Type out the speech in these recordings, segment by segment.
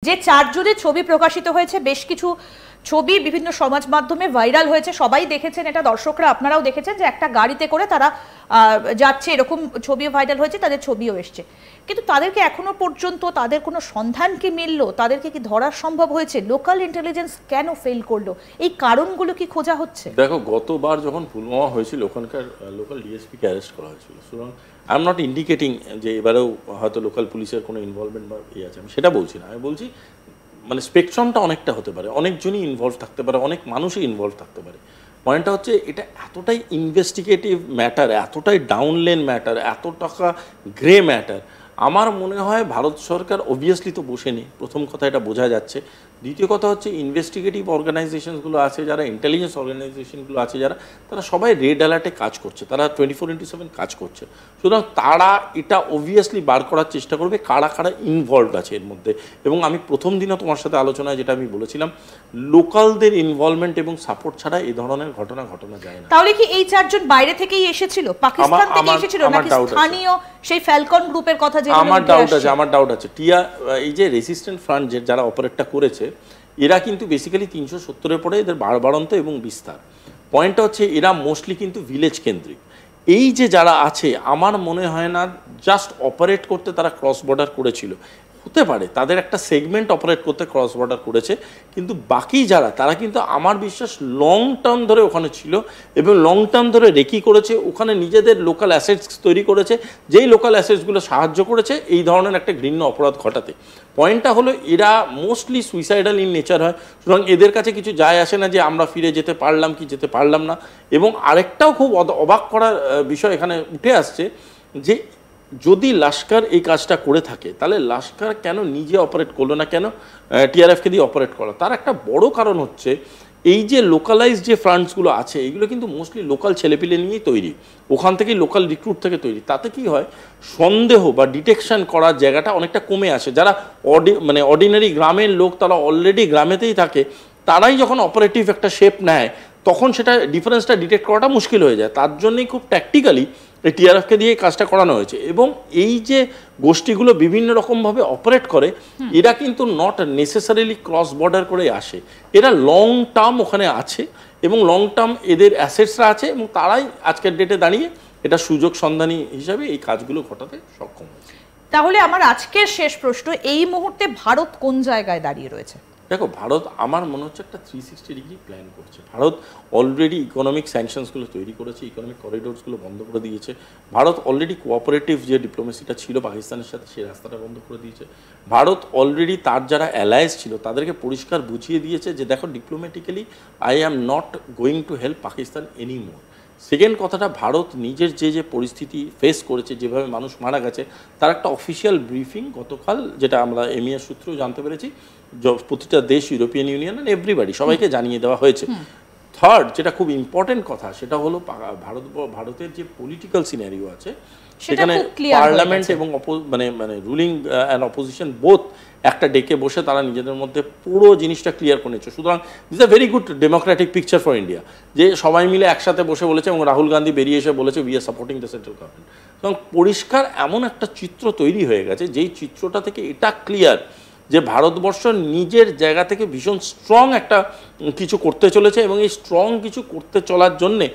যে 4 জনের ছবি প্রকাশিত হয়েছে, বেশ কিছু ছবি বিভিন্ন সমাজ মাধ্যমে ভাইরাল হয়েছে, সবাই দেখেছেন এটা, দর্শকরা আপনারাও দেখেছেন যে একটা গাড়িতে করে তারা যাচ্ছে, এরকম ছবিও ভাইরাল হয়েছে, তাদের ছবিও এসছে। কিন্তু তাদেরকে এখনো পর্যন্ত তাদের কোনো সন্ধান কি মিললো, তাদেরকে কি ধরা সম্ভব হয়েছে? লোকাল ইন্টেলিজেন্স কেন ফেল করলো, এই কারণগুলো কি খোঁজা হচ্ছে? দেখো, গতবার যখন পুলওয়ামা হয়েছিল ওখানকার লোকাল ডিএসপিকে অ্যারেস্ট করা হয়েছিল, সুতরাং আই এম নট ইন্ডিকেটিং যে এবারেও হয়তো লোকাল পুলিশের কোনো ইনভলভমেন্ট বা আছে, আমি সেটা বলছি না। আমি বলছি মানে স্পেকট্রামটা অনেকটা হতে পারে, অনেকজনই ইনভলভ থাকতে পারে, অনেক মানুষই ইনভলভ থাকতে পারে। পয়েন্টটা হচ্ছে এটা এতটাই ইনভেস্টিগেটিভ ম্যাটার, এতটাই ডাউনলেন ম্যাটার, এত টাকা গ্রে ম্যাটার। আমার মনে হয় ভারত সরকার অবভিয়াসলি তো বসেনি, প্রথম কথা এটা বোঝা যাচ্ছে। দ্বিতীয় কথা হচ্ছে ইনভেস্টিগেটিভ অর্গানাইজেশনসগুলো আছে যারা, ইন্টেলিজেন্স অর্গানাইজেশনগুলো আছে যারা, তারা সবাই রেড অ্যালার্টে কাজ করছে, তারা 24/7 কাজ করছে। সুতরাং তারা এটা অবভিয়াসলি বার করার চেষ্টা করবে কারা কারা ইনভলভড আছে এর মধ্যে। এবং আমি প্রথম দিনও তোমার সাথে আলোচনায় যেটা আমি বলেছিলাম, লোকালদের ইনভলভমেন্ট এবং সাপোর্ট ছাড়া এই ধরনের ঘটনা যায় না। তাহলে কি এই 4 জন বাইরে থেকেই এসেছিল, পাকিস্তান থেকে এসেছিল, নাকি স্থানীয় সেই ফ্যালকন গ্রুপের কথা? যে আমার ডাউট আছে এই যে রেসিস্ট্যান্ট ফ্রন্ট যারা অপারেটটা করেছে, এরা কিন্তু বেসিক্যালি 370-এর পরে এদের বাড়বাড়ন্ত এবং বিস্তার। পয়েন্টটা হচ্ছে এরা মোস্টলি কিন্তু ভিলেজ কেন্দ্রিক। এই যে যারা আছে, আমার মনে হয় না জাস্ট অপারেট করতে তারা ক্রস বর্ডার করেছিল, হতে পারে তাদের একটা সেগমেন্ট অপারেট করতে ক্রস বর্ডার করেছে, কিন্তু বাকি যারা, তারা কিন্তু আমার বিশ্বাস লং টার্ম ধরে ওখানে ছিল এবং লং টার্ম ধরে রেকি করেছে, ওখানে নিজেদের লোকাল অ্যাসেটস তৈরি করেছে, যেই লোকাল অ্যাসেটসগুলো সাহায্য করেছে এই ধরনের একটা ঘৃণ্য অপরাধ ঘটাতে। পয়েন্টটা হলো এরা মোস্টলি সুইসাইডাল ইন নেচার হয়, সুতরাং এদের কাছে কিছু যায় আসে না যে আমরা ফিরে যেতে পারলাম কি যেতে পারলাম না। এবং আরেকটাও খুব অবাক করার বিষয় এখানে উঠে আসছে যে যদি লস্কর এই কাজটা করে থাকে, তাহলে লস্কর কেন নিজে অপারেট করলো না, কেন টিআরএফকে দিয়ে অপারেট করলো? তার একটা বড় কারণ হচ্ছে এই যে লোকালাইজ যে ফ্রান্টসগুলো আছে, এইগুলো কিন্তু মোস্টলি লোকাল ছেলেপিলে নিয়েই তৈরি, ওখান থেকেই লোকাল রিক্রুট থেকে তৈরি। তাতে কি হয়, সন্দেহ বা ডিটেকশন করার জায়গাটা অনেকটা কমে আসে। যারা অর্ডিনারি গ্রামের লোক, তারা অলরেডি গ্রামেতেই থাকে, তারাই যখন অপারেটিভ একটা শেপ নেয়, তখন সেটা ডিফারেন্সটা ডিটেক্ট করাটা মুশকিল হয়ে যায়। তার জন্যই খুব ট্যাকটিক্যালি এই টিআরএফকে দিয়ে কাজটা করানো হয়েছে। এবং এই যে গোষ্ঠীগুলো বিভিন্ন রকমভাবে অপারেট করে, এরা কিন্তু নট নেসেসারিলি ক্রস বর্ডার করে আসে, এরা লং টার্ম ওখানে আছে এবং লং টার্ম এদের অ্যাসেটসরা আছে, এবং তারাই আজকের ডেটে দাঁড়িয়ে এটা সুযোগ সন্ধানী হিসাবে এই কাজগুলো ঘটাতে সক্ষম হয়েছে। তাহলে আমার আজকের শেষ প্রশ্ন, এই মুহূর্তে ভারত কোন জায়গায় দাঁড়িয়ে রয়েছে? দেখো, ভারত আমার মনে হচ্ছে একটা 360 ডিগ্রি প্ল্যান করছে। ভারত অলরেডি ইকোনমিক স্যাংশনসগুলো তৈরি করেছে, ইকোনমিক করিডোরসগুলো বন্ধ করে দিয়েছে। ভারত অলরেডি কোঅপারেটিভ যে ডিপ্লোমেসিটা ছিল পাকিস্তানের সাথে, সেই রাস্তাটা বন্ধ করে দিয়েছে। ভারত অলরেডি তার যারা অ্যালায়েন্স ছিল তাদেরকে পরিষ্কার বুঝিয়ে দিয়েছে যে দেখো, diplomatically I am not going to help Pakistan anymore. Second কথাটা, ভারত নিজের যে পরিস্থিতি ফেস করেছে, যেভাবে মানুষ মারা গেছে, তার একটা অফিসিয়াল ব্রিফিং গতকাল, যেটা আমরা এমিয়া সূত্রেও জানতে পেরেছি, প্রতিটা দেশ, ইউরোপিয়ান ইউনিয়ন এন্ড এভরিবাডি, সবাইকে জানিয়ে দেওয়া হয়েছে। থার্ড, যেটা খুব ইম্পর্টেন্ট কথা, সেটা হলো ভারতের যে পলিটিক্যাল সিনারিও আছে, সেখানে পার্লামেন্ট এবং মানে রুলিং অ্যান্ড অপোজিশন বোথ একটা ডেকে বসে তারা নিজেদের মধ্যে পুরো জিনিসটা ক্লিয়ার করে নিচ্ছে। সুতরাং this a very good Democratic picture for India, যে সবাই মিলে একসাথে বসে বলেছে এবং রাহুল গান্ধী বেরিয়ে এসে বলেছে we are supporting the central government. এবং পরিষ্কার এমন একটা চিত্র তৈরি হয়ে গেছে, যেই চিত্রটা থেকে এটা ক্লিয়ার যে ভারতবর্ষ নিজের জায়গা থেকে ভীষণ স্ট্রং একটা কিছু করতে চলেছে, এবং এই স্ট্রং কিছু করতে চলার জন্যে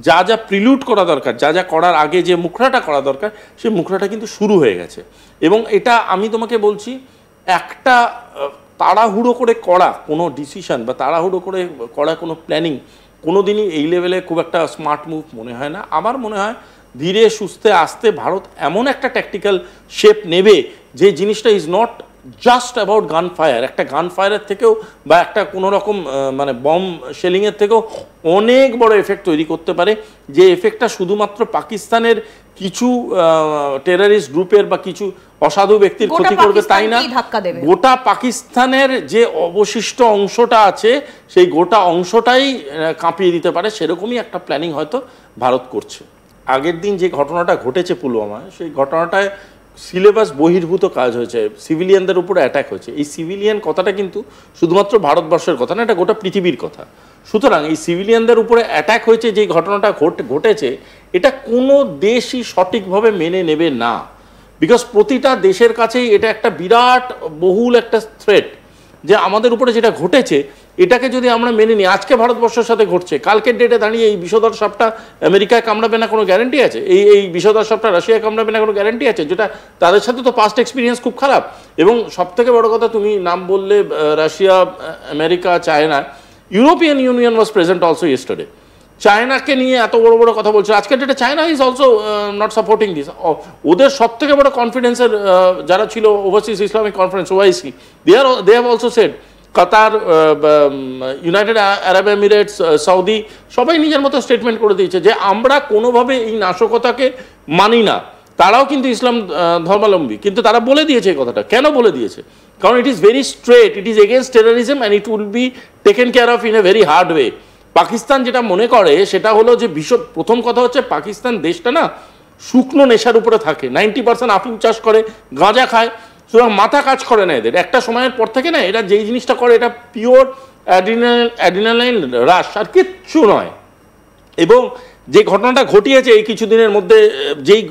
যা যা প্রিলুড করা দরকার, যা যা করার আগে যে মুখড়াটা করা দরকার, সেই মুখড়াটা কিন্তু শুরু হয়ে গেছে। এবং এটা আমি তোমাকে বলছি, একটা তাড়াহুড়ো করে করা কোনো ডিসিশন বা তাড়াহুড়ো করে করা কোনো প্ল্যানিং কোনো দিনই এই লেভেলে খুব একটা স্মার্ট মুভ মনে হয় না। আমার মনে হয় ধীরে সুস্থে আস্তে ভারত এমন একটা ট্যাকটিক্যাল শেপ নেবে যে জিনিসটা ইজ নট জাস্ট অ্যাবাউট গান ফায়ার। একটা গান ফায়ারের থেকেও বা একটা কোনো রকম মানে বম শেলিংয়ের থেকেও অনেক বড় এফেক্ট তৈরি করতে পারে, যে এফেক্টটা শুধুমাত্র পাকিস্তানের কিছু টেররিস্ট গ্রুপের বা কিছু অসাধু ব্যক্তির ক্ষতি করবে তাই না, গোটা পাকিস্তানের যে অবশিষ্ট অংশটা আছে সেই গোটা অংশটাই কাঁপিয়ে দিতে পারে। সেরকমই একটা প্ল্যানিং হয়তো ভারত করছে। আগের দিন যে ঘটনাটা ঘটেছে পুলওয়ামায়, সেই ঘটনাটায় সিলেবাস বহির্ভূত কাজ হয়েছে, সিভিলিয়ানদের উপরে অ্যাটাক হয়েছে। এই সিভিলিয়ান কথাটা কিন্তু শুধুমাত্র ভারতবর্ষের কথা না, এটা গোটা পৃথিবীর কথা। সুতরাং এই সিভিলিয়ানদের উপরে অ্যাটাক হয়েছে, যে ঘটনাটা ঘটেছে, এটা কোনো দেশই সঠিকভাবে মেনে নেবে না, বিকজ প্রতিটা দেশের কাছেই এটা একটা বিরাট বহুল একটা থ্রেট। যে আমাদের উপরে যেটা ঘটেছে এটাকে যদি আমরা মেনে নিই, আজকে ভারতবর্ষের সাথে ঘটছে, কালকের ডেটে দাঁড়িয়ে এই বিষধর সাপটা আমেরিকায় কামড়াবে না কোনো গ্যারান্টি আছে? এই বিষধর সাপটা রাশিয়ায় কামড়াবে না কোনো গ্যারান্টি আছে? যেটা তাদের সাথে তো পাস্ট এক্সপিরিয়েন্স খুব খারাপ। এবং সব থেকে বড় কথা, তুমি নাম বললে Russia, America, China, European Union was present also yesterday. চায়নাকে নিয়ে এত বড় বড় কথা বলছে, আজকের ডেটে China is also not supporting this. ওদের সব থেকে বড় কনফিডেন্সের যারা ছিল overseas Islamic conference, OIC, they have also said, Qatar, United Arab Emirates, Saudi, সবাই নিজের মতো স্টেটমেন্ট করে দিয়েছে যে আমরা কোনোভাবে এই নাশকতাকে মানি না। তারাও কিন্তু ইসলাম ধর্মাবলম্বী, কিন্তু তারা বলে দিয়েছে এই কথাটা। কেন বলে দিয়েছে? কারণ it is very straight, it is against terrorism and it will be taken care of in a very hard way. Pakistan যেটা মনে করে সেটা হলো যে প্রথম কথা হচ্ছে পাকিস্তান দেশটা না শুকনো নেশার উপরে থাকে, 90% আফিম চাষ করে, গাঁজা খায়, সুতরাং মাথা কাজ করে না এদের। একটা সময়ের পর থেকে না এরা যেই জিনিসটা করে এটা পিওর অ্যাড্রিনালাইন রাশ, আর কিচ্ছু নয়। এবং যে ঘটনাটা ঘটিয়েছে এই কিছুদিনের মধ্যে, যেই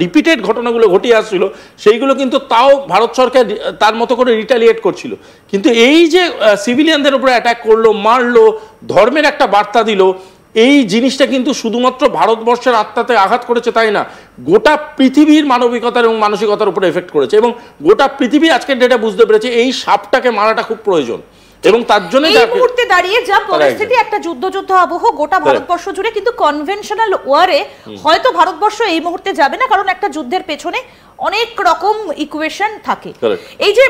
রিপিটেড ঘটনাগুলো ঘটিয়ে আসছিল, সেইগুলো কিন্তু তাও ভারত সরকার তার মতো করে রিটালিয়েট করছিল। কিন্তু এই যে সিভিলিয়ানদের উপরে অ্যাটাক করলো, মারলো, ধর্মের একটা বার্তা দিল, এই জিনিসটা কিন্তু শুধুমাত্র ভারতবর্ষের আত্মাতে আঘাত করেছে তাই না, গোটা পৃথিবীর মানবিকতার এবং মানসিকতার উপরে এফেক্ট করেছে। এবং গোটা পৃথিবী আজকের ডেটে বুঝতে পেরেছে এই সাপটাকে মারাটা খুব প্রয়োজন। এবং তার জন্য এই মুহূর্তে দাঁড়িয়ে যা পরিস্থিতি, একটা যুদ্ধ আবহ গোটা ভারতবর্ষ জুড়ে, কিন্তু কনভেনশনাল ওয়ারে হয়তো ভারতবর্ষ এই মুহূর্তে যাবে না, কারণ একটা যুদ্ধের পেছনে অনেক রকম ইকুয়েশন থাকে। এই যে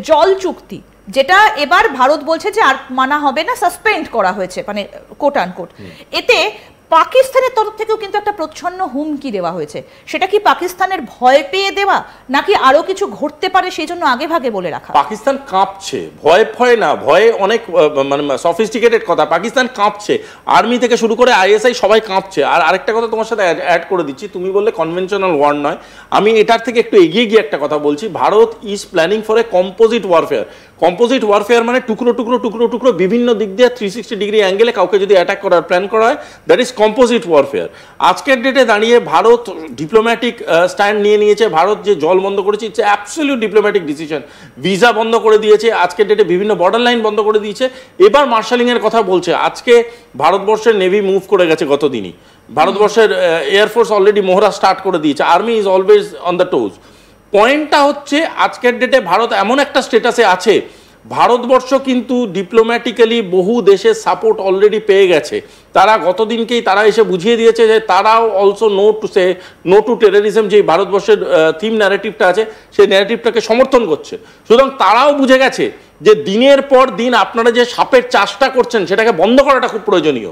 জল চুক্তি, যেটা এবার ভারত বলছে যে আর মানা হবে না, সাসপেন্ড করা হয়েছে, মানে কোট আনকোট, এতে পাকিস্তানের তরফ থেকেও কিন্তু একটা প্রচ্ছন্ন হুমকি দেওয়া হয়েছে। সেটা কি পাকিস্তানের ভয় পেয়ে দেওয়া, নাকি আরো কিছু ঘটতে পারে সেই জন্য আগে ভাগে বলে রাখা? পাকিস্তান কাঁপছে, ভয় না, ভয়ে অনেক মানে সফিস্টিকেটেড কথা, পাকিস্তান কাঁপছে, আর্মি থেকে শুরু করে আইএসআই সবাই কাঁপছে। আর আরেকটা কথা তোমার সাথে অ্যাড করে দিচ্ছি, তুমি বললে কনভেনশনাল ওয়ার নয়, আমি এটার থেকে একটু এগিয়ে গিয়ে একটা কথা বলছি। Bharat is planning for a composite warfare. Composite warfare মানে টুকরো টুকরো টুকরো টুকরো বিভিন্ন দিক দিয়ে 360 ডিগ্রি অ্যাঙ্গেলে কাউকে যদি অ্যাটাক করার প্ল্যান করা হয়, দ্যাট ইজ কম্পোজিট ওয়ারফেয়ার। আজকের ডেটে দাঁড়িয়ে ভারত ডিপ্লোম্যাটিক স্ট্যান্ড নিয়েছে। ভারত যে জল বন্ধ করেছে, it's absolute diplomatic decision. Visa বন্ধ করে দিয়েছে, আজকের ডেটে বিভিন্ন বর্ডার লাইন বন্ধ করে দিয়েছে। এবার মার্শালিং এর কথা বলছে। আজকে ভারতবর্ষের নেভি মুভ করে গেছে গতদিনই, ভারতবর্ষের এয়ারফোর্স অলরেডি মহড়া স্টার্ট করে দিয়েছে, army is always on the toes. পয়েন্টটা হচ্ছে আজকের ডেটে ভারত এমন একটা স্টেটাসে আছে, ভারতবর্ষ কিন্তু ডিপ্লোম্যাটিক্যালি বহু দেশের সাপোর্ট অলরেডি পেয়ে গেছে। তারা গতদিনকেই তারা এসে বুঝিয়ে দিয়েছে যে তারাও অলসো নো টু টেররিজম, যে ভারতবর্ষের থিম ন্যারেটিভটা আছে সেই ন্যারেটিভটাকে সমর্থন করছে। সুতরাং তারাও বুঝে গেছে যে দিনের পর দিন আপনারা যে সাপের চাষটা করছেন সেটাকে বন্ধ করাটা খুব প্রয়োজনীয়।